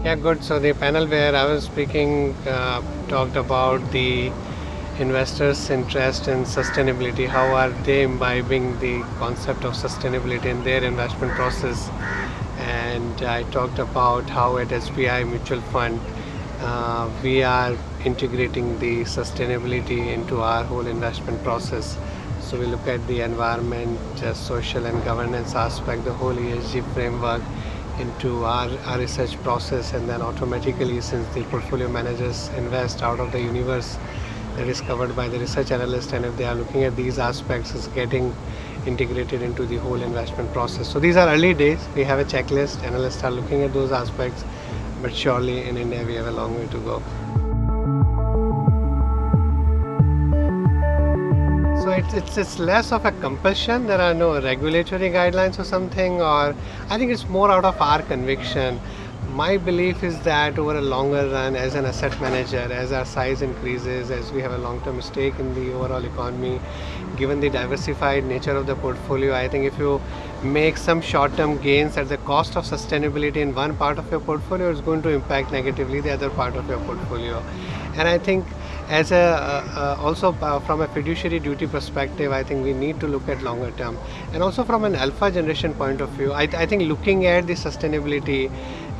Yeah, good. So the panel where I was speaking talked about the investors' interest in sustainability. How are they imbibing the concept of sustainability in their investment process? And I talked about how at SBI Mutual Fund we are integrating the sustainability into our whole investment process. So we look at the environment, social and governance aspect, the whole ESG framework into our research process, and then automatically, since the portfolio managers invest out of the universe that is covered by the research analyst, and if they are looking at these aspects, it's getting integrated into the whole investment process. So these are early days. We have a checklist. Analysts are looking at those aspects, but surely in India we have a long way to go. So it's less of a compulsion. There are no regulatory guidelines or something, or I think it's more out of our conviction. My belief is that over a longer run, as an asset manager, as our size increases, as we have a long-term stake in the overall economy, given the diversified nature of the portfolio, I think if you make some short-term gains at the cost of sustainability in one part of your portfolio, it's going to impact negatively the other part of your portfolio. And I think as a also from a fiduciary duty perspective, I think we need to look at longer term, and also from an alpha generation point of view, I think looking at the sustainability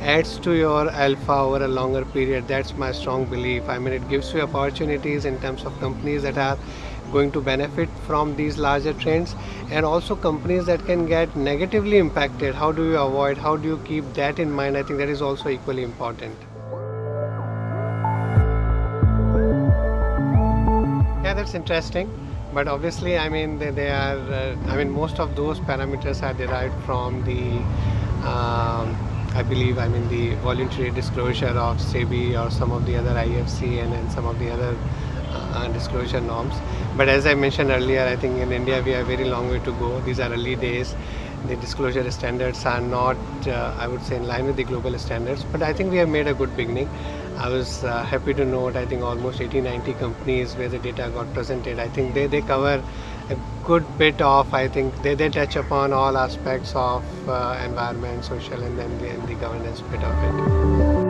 adds to your alpha over a longer period. That's my strong belief. I mean, it gives you opportunities in terms of companies that are going to benefit from these larger trends, and also companies that can get negatively impacted. How do you avoid, how do you keep that in mind? I think that is also equally important. Yeah, that's interesting. But obviously, I mean, they are. I mean, most of those parameters are derived from the. I believe, I mean, the voluntary disclosure of SEBI or some of the other IFC, and some of the other disclosure norms. But as I mentioned earlier, I think in India we have a very long way to go. These are early days. The disclosure standards are not, I would say, in line with the global standards. But I think we have made a good beginning. I was happy to note, I think almost 80-90 companies where the data got presented. I think they cover a good bit of, I think they touch upon all aspects of environment, social, and then the governance bit of it.